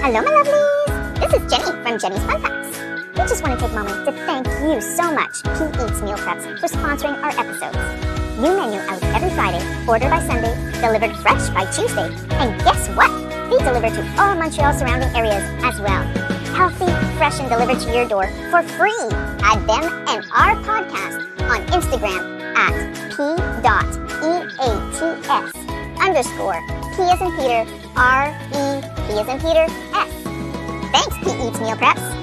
Hello, my lovelies! This is Jenny from Jenny's Fun Facts. We just want to take a moment to thank you so much, Pete Eats Meal Preps, for sponsoring our episodes. New menu out every Friday, order by Sunday, delivered fresh by Tuesday. And guess what? They deliver to all Montreal surrounding areas as well. Healthy, fresh, and delivered to your door for free. Add them and our podcast on Instagram at p.eats_P as in Peter, R-E-P as in Peter, S. Thanks, Pete Eats Meal Preps.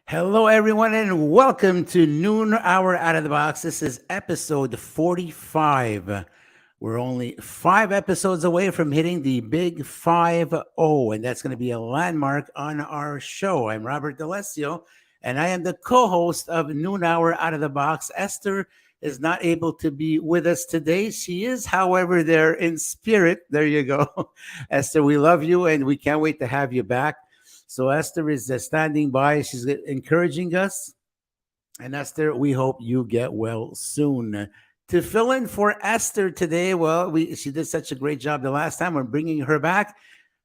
Hello, everyone, and welcome to Noon Hour Out of the Box. This is episode 45. We're only 5 episodes away from hitting the big 5-0, and that's going to be a landmark on our show. I'm Robert D'Alessio, and I am the co-host of Noon Hour Out of the Box. Esther is not able to be with us today. She is, however, there in spirit. There you go. Esther, we love you, and we can't wait to have you back. So Esther is standing by. She's encouraging us. And Esther, we hope you get well soon. To fill in for Esther today, well, she did such a great job the last time. We're bringing her back.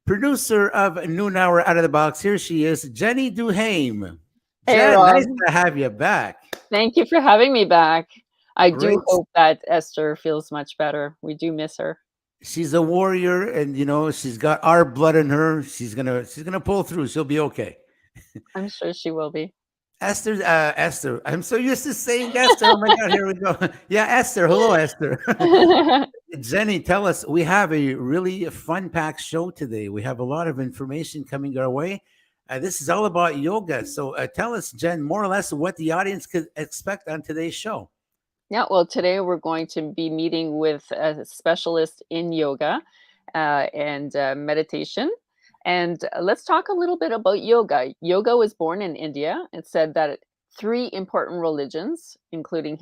Producer of Noon Hour Out of the Box. Here she is, Jenny DuHaime. Hey, Jen, Rob. nice to have you back. Thank you for having me back. I Great. do hope that Esther feels much better. We do miss her. She's a warrior, and she's got our blood in her. She's gonna pull through. She'll be okay. I'm sure she will be. Esther. I'm so used to saying Esther. Oh my God, here we go. Yeah, Esther. Hello, Esther. Jenny, tell us, we have a really fun-packed show today. We have a lot of information coming our way. This is all about yoga. So tell us, Jen, more or less what the audience could expect on today's show. Yeah, well, today we're going to be meeting with a specialist in yoga and meditation. And let's talk a little bit about yoga. Yoga was born in India. It said that 3 important religions, including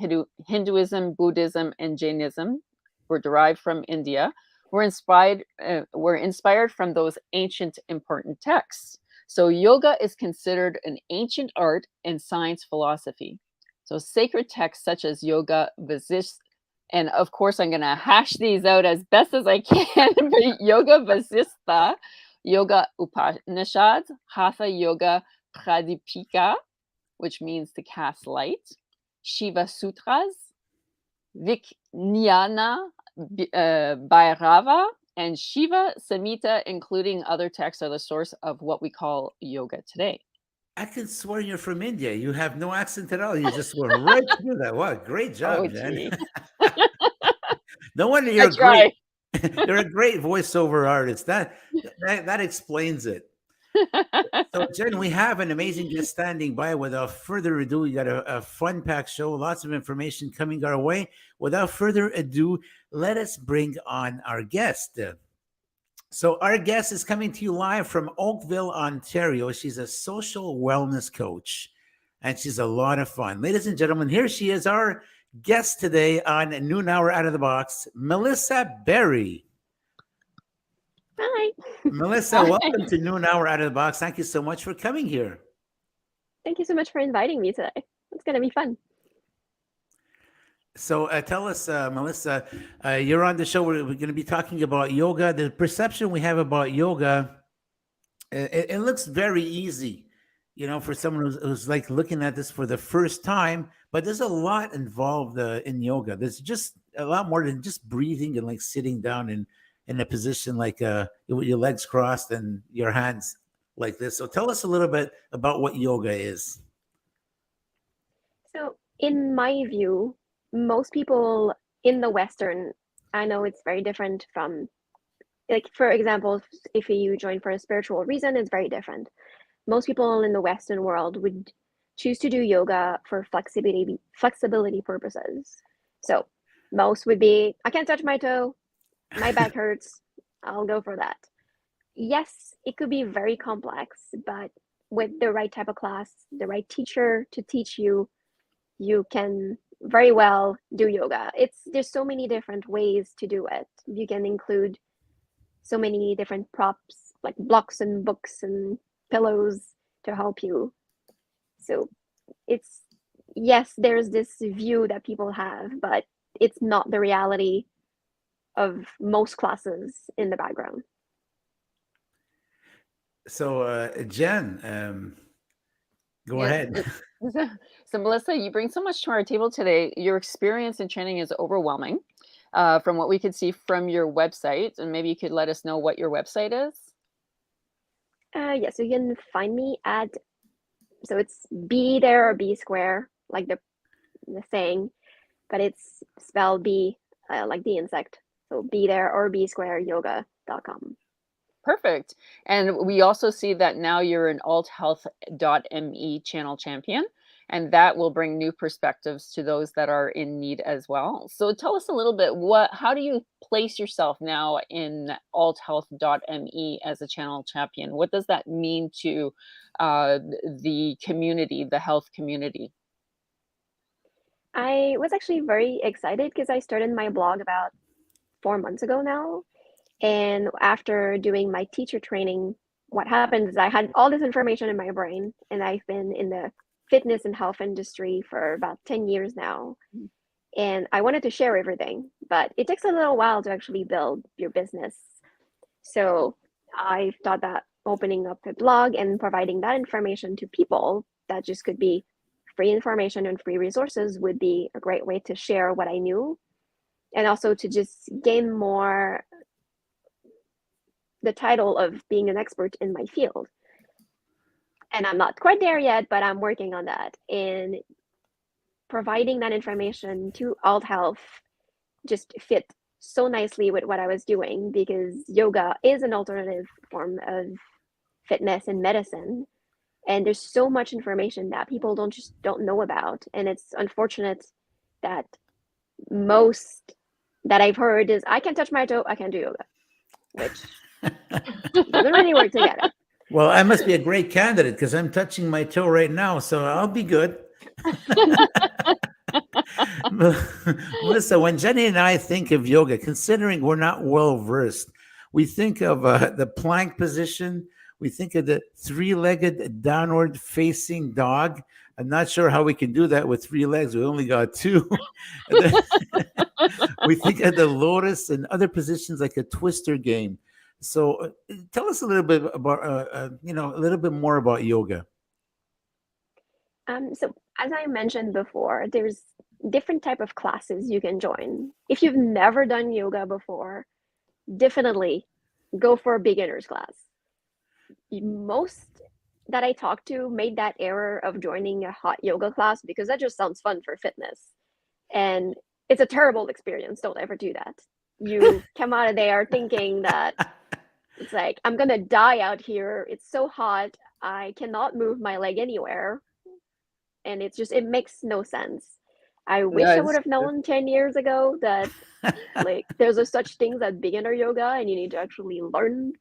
Hinduism, Buddhism, and Jainism, were derived from India, were inspired from those ancient important texts. So yoga is considered an ancient art and science philosophy. So sacred texts such as Yoga Vasishtha, and of course I'm going to hash these out as best as I can, but Yoga Vasishtha, Yoga Upanishads, Hatha Yoga Pradipika, which means to cast light, Shiva Sutras, Vijnana Bhairava, and Shiva Samhita, including other texts, are the source of what we call yoga today. I can swear you're from India. You have no accent at all. You just went right through that. Wow, great job, Jen. No wonder you're great. You're a great voiceover artist. That explains it. So, Jen, we have an amazing guest standing by. Without further ado, you got a fun-packed show, lots of information coming our way. Without further ado, let us bring on our guest. So our guest is coming to you live from Oakville, Ontario. She's a social wellness coach, and she's a lot of fun. Ladies and gentlemen, here she is, our guest today on Noon Hour Out of the Box, Mellssa Berry. Hi. Mellssa, welcome to Noon Hour Out of the Box. Thank you so much for coming here. Thank you so much for inviting me today. It's going to be fun. So tell us, Mellssa, you're on the show. We're going to be talking about yoga. The perception we have about yoga, it looks very easy, for someone who's like looking at this for the first time. But there's a lot involved in yoga. There's just a lot more than just breathing and like sitting down in a position like with your legs crossed and your hands like this. So tell us a little bit about what yoga is. So in my view, most people in the Western, I know it's very different from, like, for example, if you join for a spiritual reason, it's very different. Most people in the Western world would choose to do yoga for flexibility purposes. So most would be, I can't touch my toe, my back hurts, I'll go for that. Yes, it could be very complex, but with the right type of class, the right teacher to teach you, you can very well do yoga. There's so many different ways to do it. You can include so many different props like blocks and books and pillows to help you. So it's, yes, there's this view that people have, but it's not the reality of most classes in the background. So, Jen, go ahead. So, Mellssa, you bring so much to our table today. Your experience in training is overwhelming from what we could see from your website. And maybe you could let us know what your website is. Yeah, so you can find me at, so it's be there or be square, like the saying, but it's spelled B, like the insect. So be there or be square yoga.com. Perfect. And we also see that now you're an althealth.me channel champion, and that will bring new perspectives to those that are in need as well. So tell us a little bit, how do you place yourself now in althealth.me as a channel champion? What does that mean to the community, the health community? I was actually very excited because I started my blog about 4 months ago now. And after doing my teacher training, what happened is I had all this information in my brain, and I've been in the fitness and health industry for about 10 years now. And I wanted to share everything, but it takes a little while to actually build your business. So I thought that opening up a blog and providing that information to people that just could be free information and free resources would be a great way to share what I knew, and also to just gain more the title of being an expert in my field. And I'm not quite there yet, but I'm working on that. And providing that information to Alt Health just fit so nicely with what I was doing, because yoga is an alternative form of fitness and medicine. And there's so much information that people don't know about. And it's unfortunate that most that I've heard is, I can touch my toe, I can do yoga, which doesn't really work together. Well, I must be a great candidate because I'm touching my toe right now, so I'll be good. Mellssa, when Jenny and I think of yoga, considering we're not well versed, we think of the plank position. We think of the three-legged downward facing dog. I'm not sure how we can do that with 3 legs. We only got 2. We think of the lotus and other positions like a twister game. So tell us a little bit about, a little bit more about yoga. So as I mentioned before, there's different type of classes you can join. If you've never done yoga before, definitely go for a beginner's class. Most that I talked to made that error of joining a hot yoga class because that just sounds fun for fitness. And it's a terrible experience. Don't ever do that. You come out of there thinking that it's like, I'm going to die out here. It's so hot. I cannot move my leg anywhere. And it makes no sense. I wish I would have known 10 years ago that like there's a such things as beginner yoga, and you need to actually learn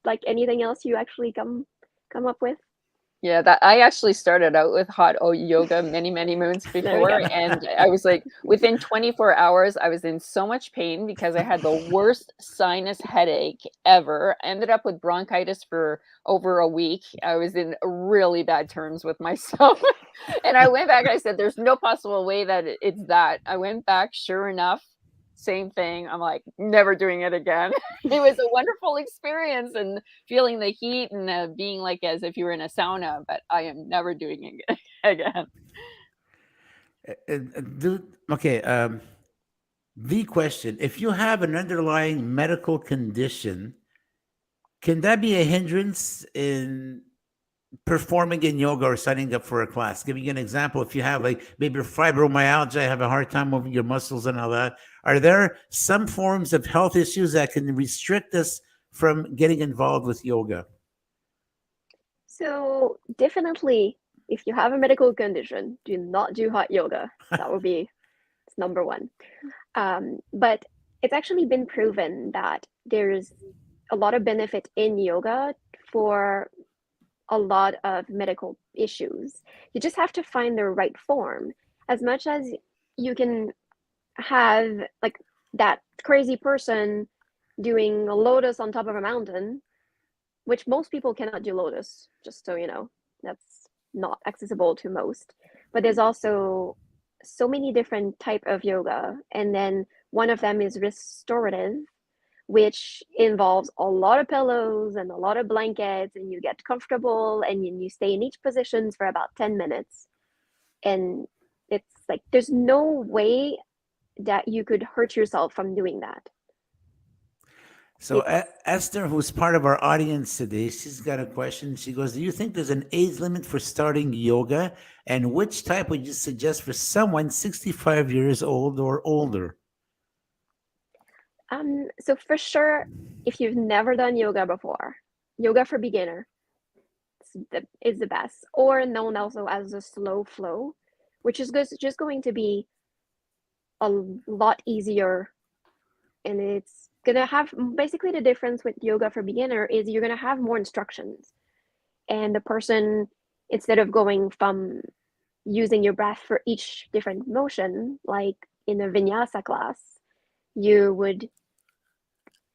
like anything else you actually come up with. Yeah, that I actually started out with hot yoga many moons before, and I was like, within 24 hours, I was in so much pain because I had the worst sinus headache ever. I ended up with bronchitis for over a week. I was in really bad terms with myself, and I went back and I said, "There's no possible way that it's that." I went back, sure enough. Same thing. I'm like, never doing it again. It was a wonderful experience and feeling the heat and being like as if you were in a sauna, but I am never doing it again. Okay. The question, if you have an underlying medical condition, can that be a hindrance in performing in yoga or signing up for a class? Giving you an example, if you have like maybe fibromyalgia, have a hard time moving your muscles and all that, are there some forms of health issues that can restrict us from getting involved with yoga? So definitely, if you have a medical condition, do not do hot yoga. That would be number one. But it's actually been proven that there's a lot of benefit in yoga for a lot of medical issues. You just have to find the right form. As much as you can have like that crazy person doing a lotus on top of a mountain, which most people cannot do lotus, just so you know, that's not accessible to most. But there's also so many different type of yoga, and then one of them is restorative, which involves a lot of pillows and a lot of blankets, and you get comfortable and you stay in each position for about 10 minutes. And it's like there's no way that you could hurt yourself from doing that. So Esther, who's part of our audience today, she's got a question. She goes, do you think there's an age limit for starting yoga? And which type would you suggest for someone 65 years old or older? So for sure, if you've never done yoga before, yoga for beginner is the best, or known also as a slow flow, which is just going to be a lot easier. And it's gonna have basically the difference with yoga for beginner is you're gonna have more instructions, and the person, instead of going from using your breath for each different motion, like in a vinyasa class, you would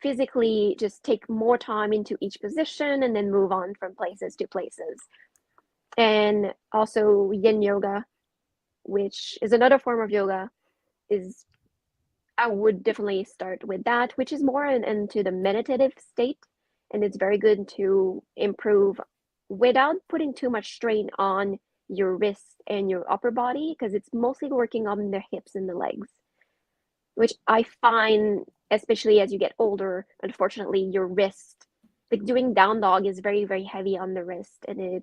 physically just take more time into each position and then move on from places to places. And also Yin Yoga, which is another form of yoga, I would definitely start with that, which is more into the meditative state, and it's very good to improve without putting too much strain on your wrists and your upper body, because it's mostly working on the hips and the legs, which I find, especially as you get older, unfortunately, your wrist, like doing down dog is very, very heavy on the wrist, and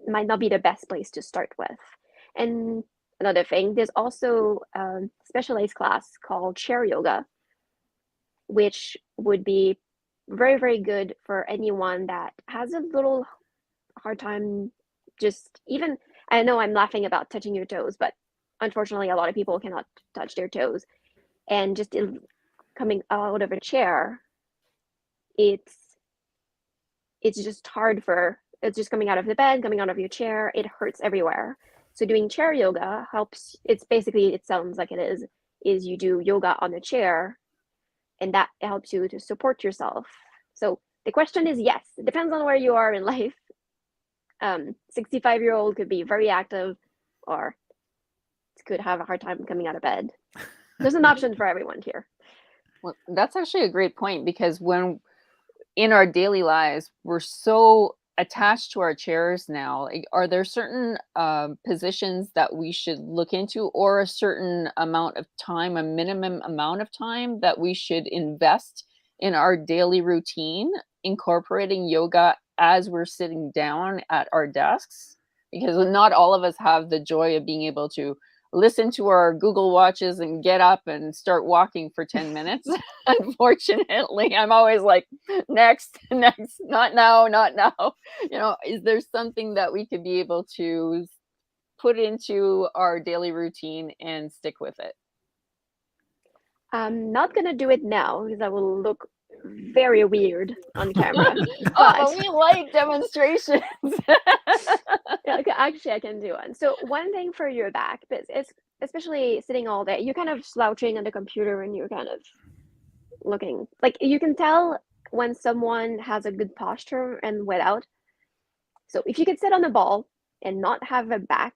might not be the best place to start with. And another thing, there's also a specialized class called chair yoga, which would be very, very good for anyone that has a little hard time just even, I know I'm laughing about touching your toes, but unfortunately a lot of people cannot touch their toes. And just coming out of a chair, it's just hard it's just coming out of the bed, coming out of your chair, it hurts everywhere. So doing chair yoga helps. It's basically, it sounds like it is you do yoga on a chair, and that helps you to support yourself. So the question is, yes, it depends on where you are in life. 65-year-old could be very active, or could have a hard time coming out of bed. There's an option for everyone here. Well, that's actually a great point, because when in our daily lives, we're so attached to our chairs now. Are there certain positions that we should look into, or a certain amount of time, a minimum amount of time that we should invest in our daily routine, incorporating yoga as we're sitting down at our desks? Because not all of us have the joy of being able to listen to our Google Watches and get up and start walking for 10 minutes. Unfortunately, I'm always like, next, not now. Is there something that we could be able to put into our daily routine and stick with it? I'm not going to do it now because I will look very weird on camera. But we like demonstrations. Yeah, actually, I can do one. So one thing for your back, but it's especially sitting all day, you're kind of slouching on the computer and you're kind of looking like, you can tell when someone has a good posture and without. So if you could sit on a ball and not have a back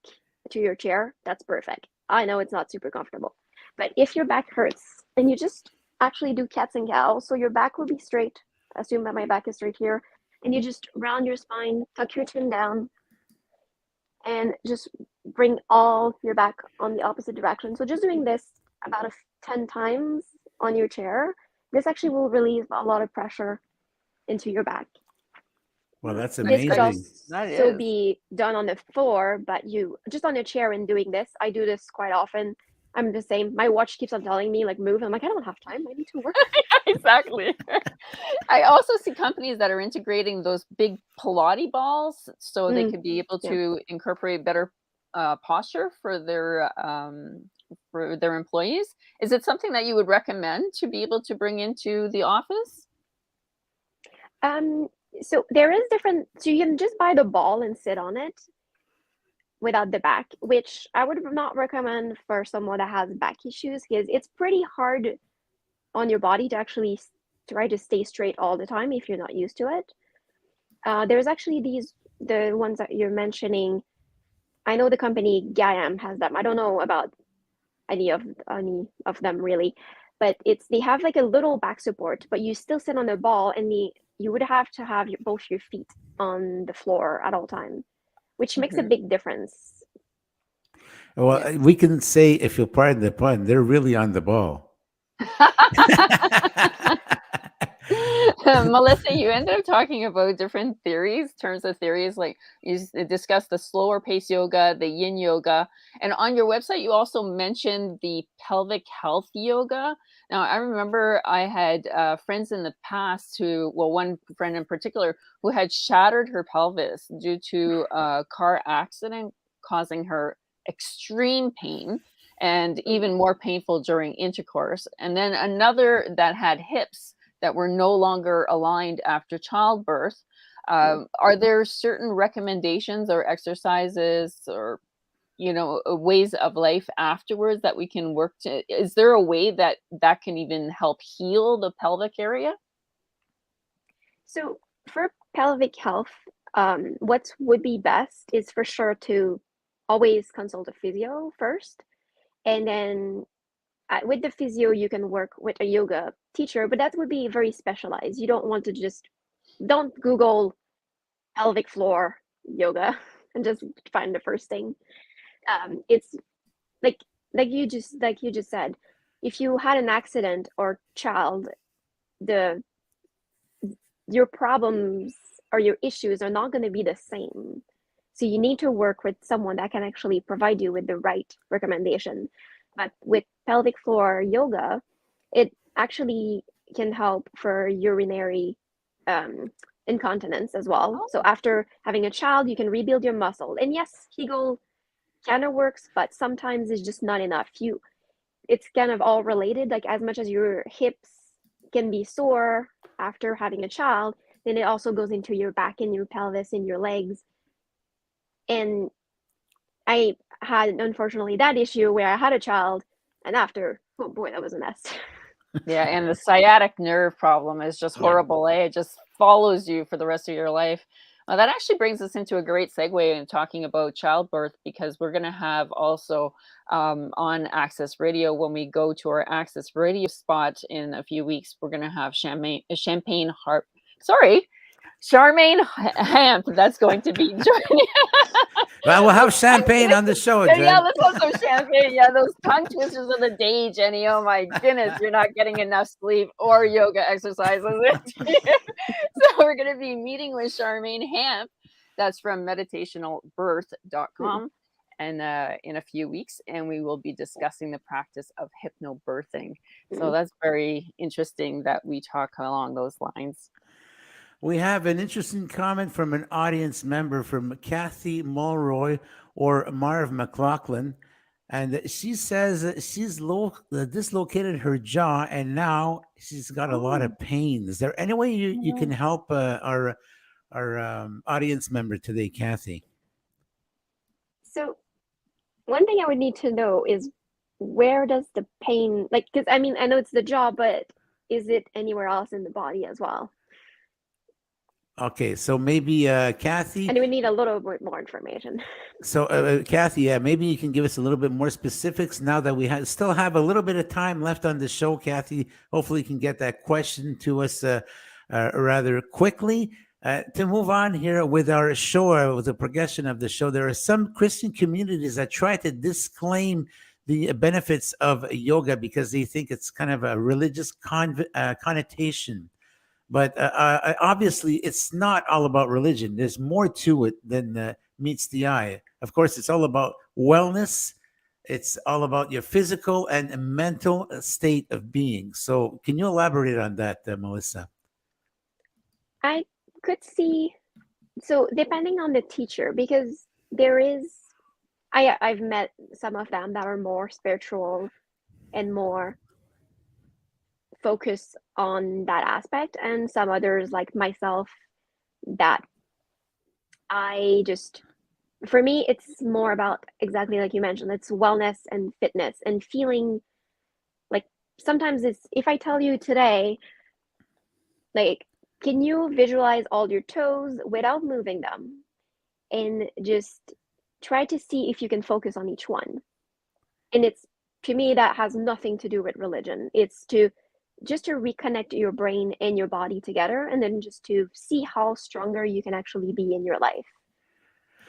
to your chair, that's perfect. I know it's not super comfortable, but if your back hurts, then you just actually do cats and cows. So your back will be straight. Assume that my back is straight here, and you just round your spine, tuck your chin down, and just bring all your back on the opposite direction. So just doing this about 10 times on your chair, this actually will relieve a lot of pressure into your back. Well, that's amazing. This could also be done on the floor, but you just on your chair and doing this. I do this quite often. I'm the same. My watch keeps on telling me like move. I'm like, I don't have time. I need to work. Exactly. I also see companies that are integrating those big Pilates balls so they could be able to incorporate better posture for their employees. Is it something that you would recommend to be able to bring into the office? So there is different, so you can just buy the ball and sit on it without the back, which I would not recommend for someone that has back issues, because it's pretty hard on your body to actually try to stay straight all the time if you're not used to it. There's actually the ones that you're mentioning. I know the company GAIAM has them. I don't know about any of them really, but they have like a little back support, but you still sit on the ball, and you would have to have both your feet on the floor at all time, which makes a big difference. Well, Yes. we can say, if you'll pardon the pun, they're really on the ball. Mellssa, you ended up talking about different terms of theories, like you discussed the slower pace yoga, the Yin Yoga, and on your website you also mentioned the pelvic health yoga. Now, I remember I had friends in the past one friend in particular, who had shattered her pelvis due to a car accident, causing her extreme pain and even more painful during intercourse. And then another that had hips that were no longer aligned after childbirth. Are there certain recommendations or exercises or ways of life afterwards that we can work to? Is there a way that can even help heal the pelvic area? So for pelvic health, what would be best is for sure to always consult a physio first, and then with the physio you can work with a yoga teacher, but that would be very specialized. You don't want to don't Google pelvic floor yoga and just find the first thing. It's like you just said, if you had an accident or child, your problems or your issues are not going to be the same. So you need to work with someone that can actually provide you with the right recommendation. But with pelvic floor yoga, it actually can help for urinary incontinence as well. So after having a child, you can rebuild your muscle. And yes, Kegel kind of works, but sometimes it's just not enough. It's kind of all related. Like, as much as your hips can be sore after having a child, then it also goes into your back and your pelvis and your legs. And I had, unfortunately, that issue where I had a child, and after, oh boy, that was a mess. Yeah, and the sciatic nerve problem is just horrible. It just follows you for the rest of your life. That actually brings us into a great segue in talking about childbirth, because we're going to have also on Access Radio, when we go to our Access Radio spot in a few weeks, we're going to have Charmaine Hamp. That's going to be joining. Well, we'll have champagne on the show, Jen. Yeah, let's have some champagne. Yeah, those tongue twisters of the day, Jenny. Oh my goodness, you're not getting enough sleep or yoga exercises. So we're going to be meeting with Charmaine Hamp. That's from meditationalbirth.com. And in a few weeks, and we will be discussing the practice of hypnobirthing. So that's very interesting that we talk along those lines. We have an interesting comment from an audience member, from Kathy Mulroy, or Marv McLaughlin. And she says that she's dislocated her jaw, and now she's got a lot of pain. Is there any way you can help our audience member today, Kathy? So one thing I would need to know is, where does the pain, like, because I mean, I know it's the jaw, but is it anywhere else in the body as well? Okay, so maybe Kathy. And we need a little bit more information. So Kathy, maybe you can give us a little bit more specifics now that we still have a little bit of time left on the show, Kathy. Hopefully you can get that question to us rather quickly. To move on here with our show, with the progression of the show, there are some Christian communities that try to disclaim the benefits of yoga because they think it's kind of a religious connotation. But obviously, it's not all about religion. There's more to it than meets the eye. Of course, it's all about wellness. It's all about your physical and mental state of being. So can you elaborate on that, Mellssa? I could see, so depending on the teacher, because there is I've met some of them that are more spiritual and more focused on that aspect, and some others like myself that I just, for me, it's more about exactly like you mentioned, it's wellness and fitness and feeling like sometimes it's if I tell you today, like, can you visualize all your toes without moving them and just try to see if you can focus on each one. And it's to me that has nothing to do with religion. It's to just to reconnect your brain and your body together and then just to see how stronger you can actually be in your life.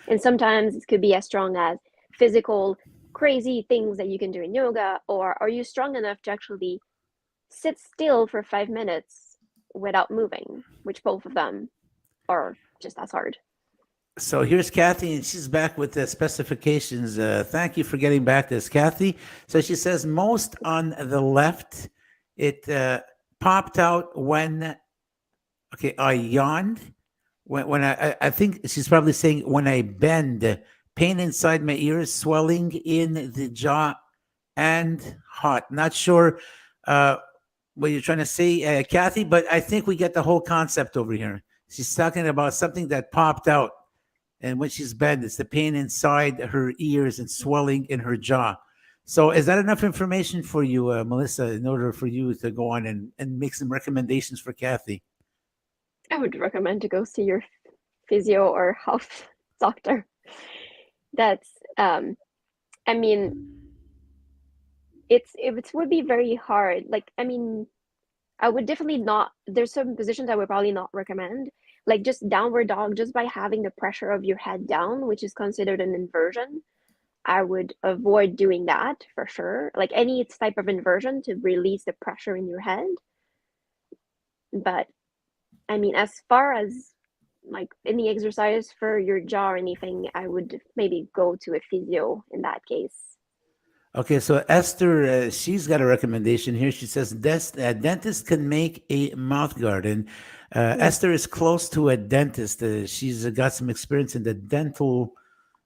And sometimes it could be as strong as physical, crazy things that you can do in yoga, or are you strong enough to actually sit still for 5 minutes without moving, which both of them are just as hard. So here's Kathy, and she's back with the specifications. Thank you for getting back to us, Kathy. So she says most on the left, it popped out when, okay, I yawned. When I think she's probably saying when I bend, pain inside my ears, swelling in the jaw, and hot. Not sure what you're trying to say, Kathy, but I think we get the whole concept over here. She's talking about something that popped out. And when she's bent, it's the pain inside her ears and swelling in her jaw. So is that enough information for you, Mellssa, in order for you to go on and make some recommendations for Kathy? I would recommend to go see your physio or health doctor. That's, I mean, it would be very hard. Like, I mean, I would definitely not, there's some positions I would probably not recommend, like just downward dog, just by having the pressure of your head down, which is considered an inversion. I would avoid doing that for sure. Like any type of inversion to release the pressure in your head. But I mean, as far as like any exercise for your jaw or anything, I would maybe go to a physio in that case. Okay, so Esther, she's got a recommendation here. She says, dentist can make a mouth guard. And Esther is close to a dentist. She's got some experience in the dental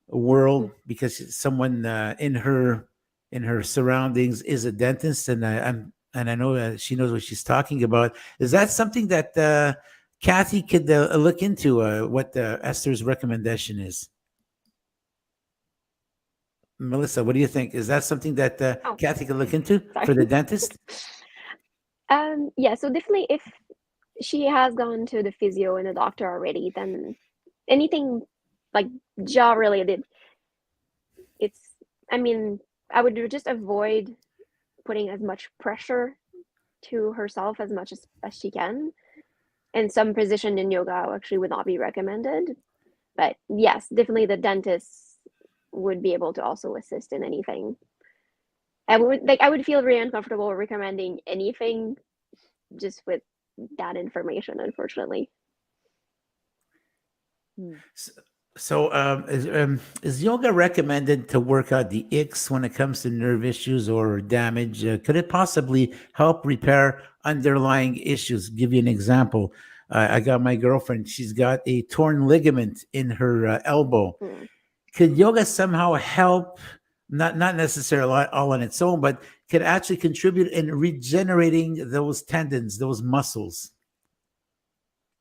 world because someone in her surroundings is a dentist, and I know she knows what she's talking about. Is that something that Kathy could look into? What Esther's recommendation is? Mellssa, what do you think? Is that something that Kathy could look into for the dentist? Yeah, so definitely if she has gone to the physio and the doctor already, then anything like jaw related, I mean, I would just avoid putting as much pressure to herself as much as she can. And some position in yoga actually would not be recommended. But yes, definitely the dentist would be able to also assist in anything. I would feel very uncomfortable recommending anything just with that information, unfortunately. So, is yoga recommended to work out the icks when it comes to nerve issues or damage? Could it possibly help repair underlying issues? Give you an example. I got my girlfriend. She's got a torn ligament in her elbow. Could yoga somehow help? Not necessarily all on its own, but could actually contribute in regenerating those tendons, those muscles?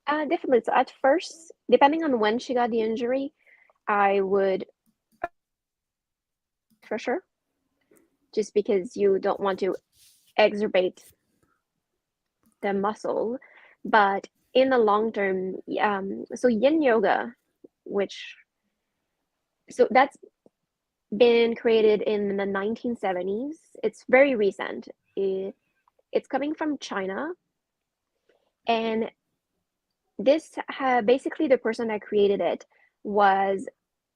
Definitely. So at first, depending on when she got the injury, I would, for sure, just because you don't want to exacerbate the muscle. But in the long term, so Yin Yoga, so that's been created in the 1970s. It's very recent. It's coming from China, and this basically the person that created it was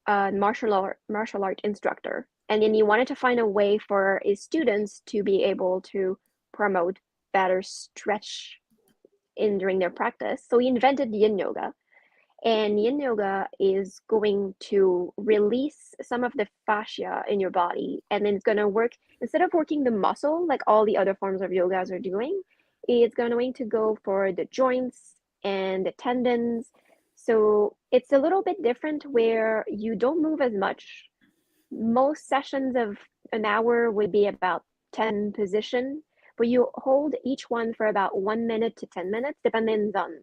a martial art instructor, and then he wanted to find a way for his students to be able to promote better stretch during their practice. So he invented Yin Yoga, and Yin Yoga is going to release some of the fascia in your body, and then it's going to work, instead of working the muscle like all the other forms of yogas are doing, it's going to go for the joints and the tendons. So it's a little bit different where you don't move as much, most sessions of an hour would be about 10 position, but you hold each one for about 1 minute to 10 minutes, depending on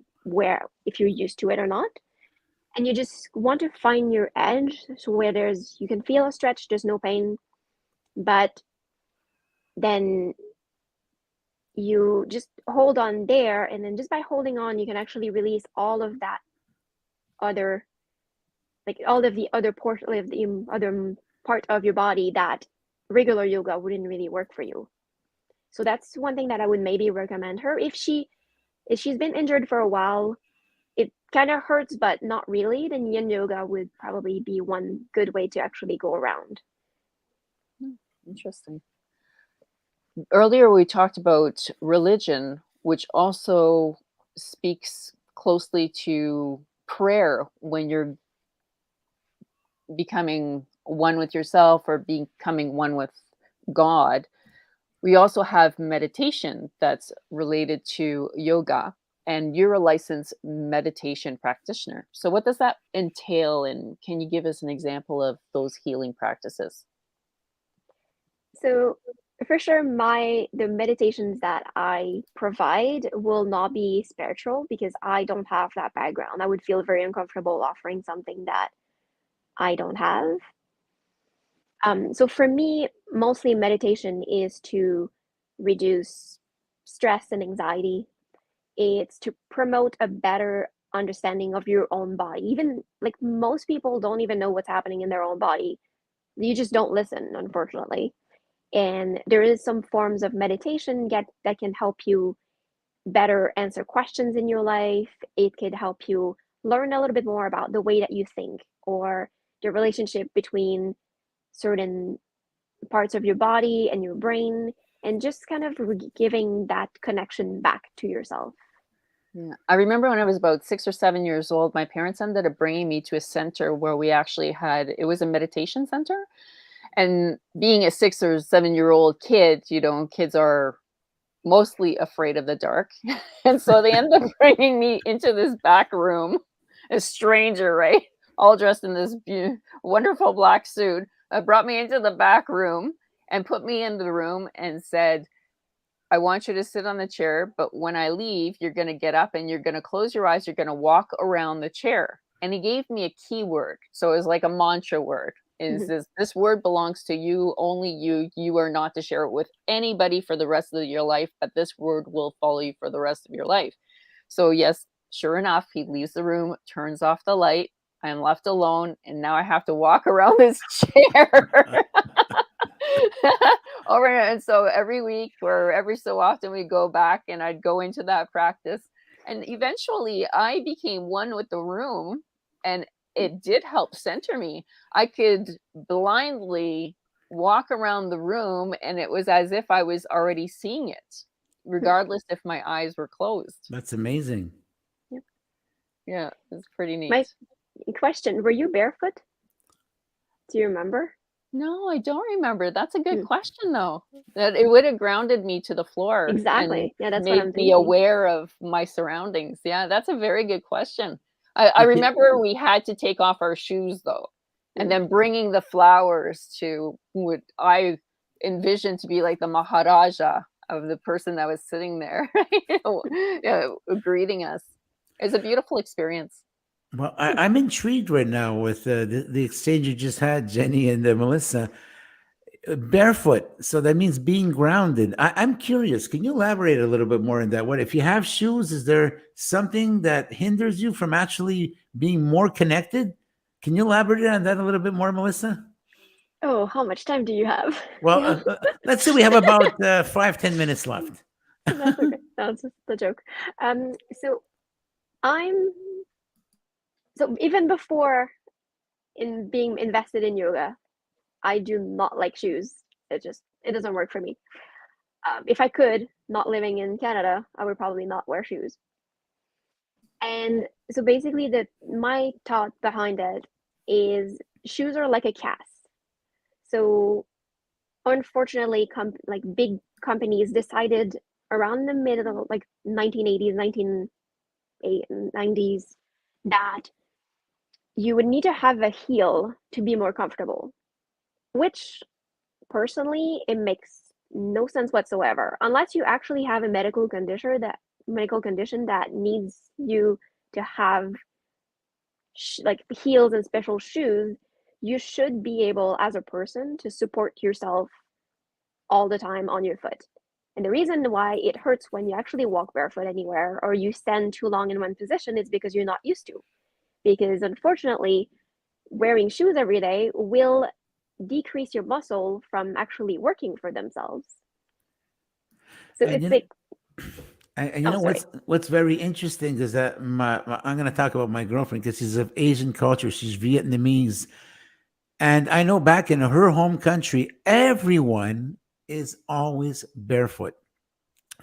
if you're used to it or not. And you just want to find your edge, so where you can feel a stretch, there's no pain, but then you just hold on there, and then just by holding on, you can actually release all of that other, like all of the other portion of the other part of your body that regular yoga wouldn't really work for you. So that's one thing that I would maybe recommend her. If she's been injured for a while, it kind of hurts, but not really, then Yin Yoga would probably be one good way to actually go around. Interesting. Earlier, we talked about religion, which also speaks closely to prayer when you're becoming one with yourself or becoming one with God. We also have meditation that's related to yoga, and you're a licensed meditation practitioner. So what does that entail, and can you give us an example of those healing practices? So for sure, the meditations that I provide will not be spiritual because I don't have that background. I would feel very uncomfortable offering something that I don't have. So for me, mostly meditation is to reduce stress and anxiety. It's to promote a better understanding of your own body. Even like most people don't even know what's happening in their own body. You just don't listen, unfortunately. And there is some forms of meditation that can help you better answer questions in your life. It could help you learn a little bit more about the way that you think or the relationship between certain parts of your body and your brain, and just kind of giving that connection back to yourself. Yeah. I remember when I was about 6 or 7 years old, my parents ended up bringing me to a center where we actually it was a meditation center. And being a 6 or 7-year-old kid, kids are mostly afraid of the dark. And so they ended up bringing me into this back room, a stranger, right? All dressed in this wonderful black suit, brought me into the back room and put me in the room and said, I want you to sit on the chair, but when I leave, you're going to get up and you're going to close your eyes. You're going to walk around the chair. And he gave me a key word. So it was like a mantra word. This word belongs to you, only you. You are not to share it with anybody for the rest of your life, but this word will follow you for the rest of your life. So yes, sure enough, he leaves the room, turns off the light. I'm left alone, and now I have to walk around this chair. And so every week or every so often we go back and I'd go into that practice. And eventually I became one with the room, and it did help center me. I could blindly walk around the room, and it was as if I was already seeing it, regardless if my eyes were closed. That's amazing. Yeah, it's pretty neat. My question, were you barefoot? Do you remember? No, I don't remember. That's a good question, though. That it would have grounded me to the floor. Exactly. Yeah, that's what I'm made thinking. me aware of my surroundings. Yeah, that's a very good question. I remember we had to take off our shoes, though, and then bringing the flowers to what I envisioned to be like the Maharaja of the person that was sitting there, greeting us. It's a beautiful experience. Well, I'm intrigued right now with the exchange you just had, Jenny and Mellssa. Barefoot, so that means being grounded. I'm curious. Can you elaborate a little bit more on that? What if you have shoes? Is there something that hinders you from actually being more connected? Can you elaborate on that a little bit more, Mellssa? Oh, how much time do you have? Well, let's say we have about 5-10 minutes left. That's okay. That's just the joke. So even before in being invested in yoga, I do not like shoes. It doesn't work for me. If I could, not living in Canada, I would probably not wear shoes. And so basically my thought behind it is shoes are like a cast. So unfortunately, big companies decided around the middle, like 1980s, 1990s, that you would need to have a heel to be more comfortable. which personally, it makes no sense whatsoever unless you actually have a medical condition that needs you to have like heels and special shoes. You should be able, as a person, to support yourself all the time on your foot. And the reason why it hurts when you actually walk barefoot anywhere or you stand too long in one position is because you're not used to. Because unfortunately, wearing shoes every day will decrease your muscle from actually working for themselves. So And it's like, and you know what's very interesting is that I'm going to talk about my girlfriend because she's of Asian culture. She's Vietnamese, and I know back in her home country, everyone is always barefoot,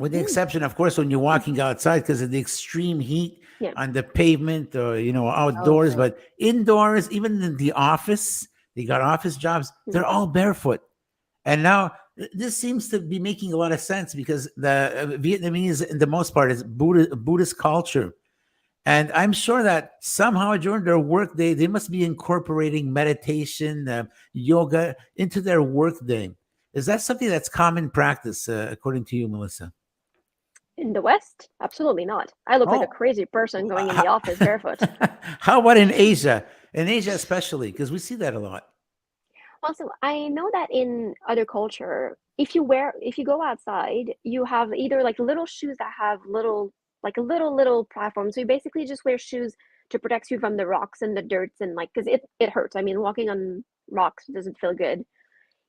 with the exception, of course, when you're walking outside because of the extreme heat on the pavement or outdoors. But indoors, even in the office, they got office jobs. They're all barefoot, and now this seems to be making a lot of sense because the Vietnamese, in the most part, is Buddhist culture. And I'm sure that somehow during their work day, they must be incorporating meditation, yoga into their work day. Is that something that's common practice, according to you, Mellssa? in the West, absolutely not. I look like a crazy person going in the office barefoot. How about in Asia? In Asia especially, because we see that a lot. Also, I know that in other culture, if you go outside, you have either like little shoes that have little platforms. So you basically just wear shoes to protect you from the rocks and the dirts and because it hurts. I mean, walking on rocks doesn't feel good.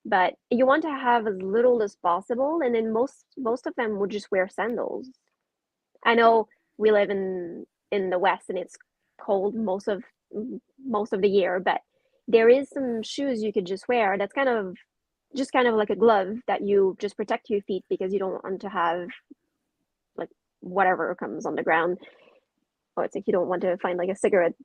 But you want to have as little as possible, and then most of them would just wear sandals. I know we live in the West and it's cold most of the year, but there is some shoes you could just wear that's kind of like a glove that you just protect your feet because you don't want to have like whatever comes on the ground. Oh, it's like you don't want to find like a cigarette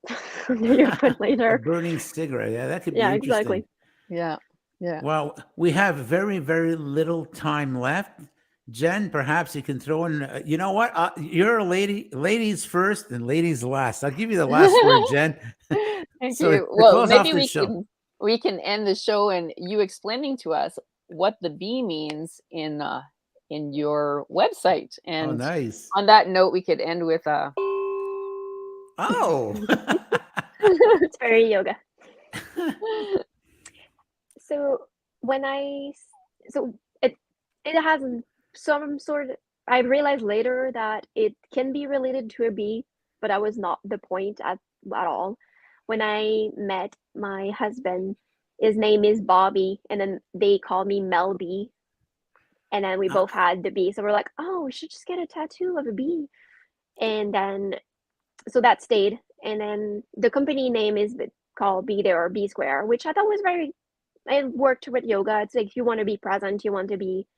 under your foot later. A burning cigarette. Yeah, that could be interesting. Exactly. Yeah. Yeah. Well, we have very, very little time left. Jen, perhaps you can throw in, you know what? You're a lady, ladies first and ladies last. I'll give you the last word, Jen. Thank you. Well, maybe we can end the show and you explaining to us what the B means in your website. And nice. On that note, we could end with it's very yoga. So it has some sort of, I realized later that it can be related to a bee, but that was not the point at all. When I met my husband, his name is Bobby, and then they call me Mel B. And then we both had the bee. So we're like, oh, we should just get a tattoo of a bee. And then, so that stayed. And then the company name is called Be There or Be Square, which I thought was I worked with yoga. It's like, if you want to be present, you want to be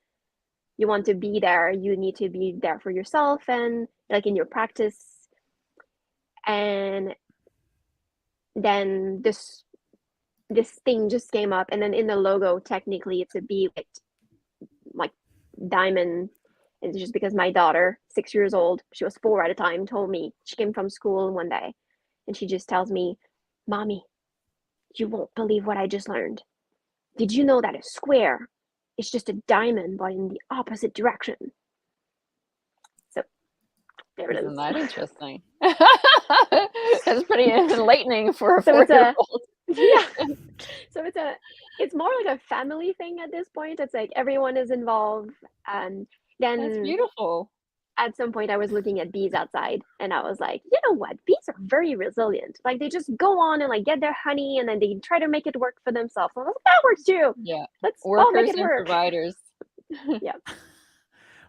there, you need to be there for yourself and like in your practice. And then this thing just came up, and then in the logo, technically it's a bee with like diamond. It's just because my daughter, 6 years old, she was 4 at a time, told me, she came from school one day and she just tells me, Mommy, you won't believe what I just learned. Did you know that a square is just a diamond, but in the opposite direction? So there it is. Isn't that interesting? That's pretty enlightening for a 4-year-old. Yeah. So it's more like a family thing at this point. It's like everyone is involved. And then that's beautiful. At some point I was looking at bees outside and I was like, you know what? Bees are very resilient. Like they just go on and like get their honey and then they try to make it work for themselves. And I was like, that works too. Yeah. Let's Workers all make it and work. Providers. Yeah.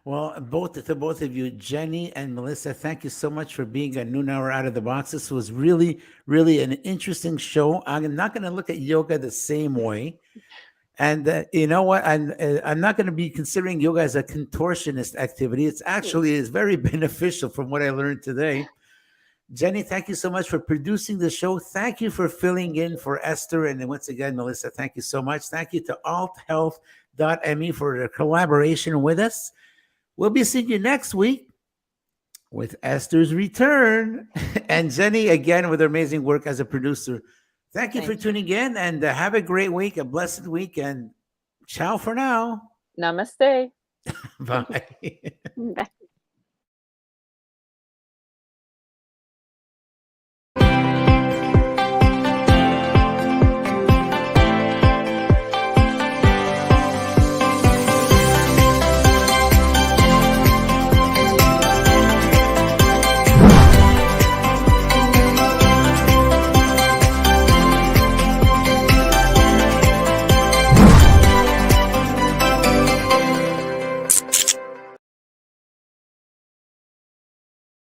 Well, to both of you, Jenny and Mellssa, thank you so much for being a noon hour out of the box. This was really, really an interesting show. I'm not going to look at yoga the same way. And you know what? I'm not going to be considering yoga as a contortionist activity. It's actually is very beneficial from what I learned today. Jenny, thank you so much for producing the show. Thank you for filling in for Esther. And then once again, Mellssa, thank you so much. Thank you to althealth.me for their collaboration with us. We'll be seeing you next week with Esther's return. And Jenny, again, with her amazing work as a producer. Thank you for Thank you. tuning in, and have a great week, a blessed week, and ciao for now. Namaste. Bye. Bye.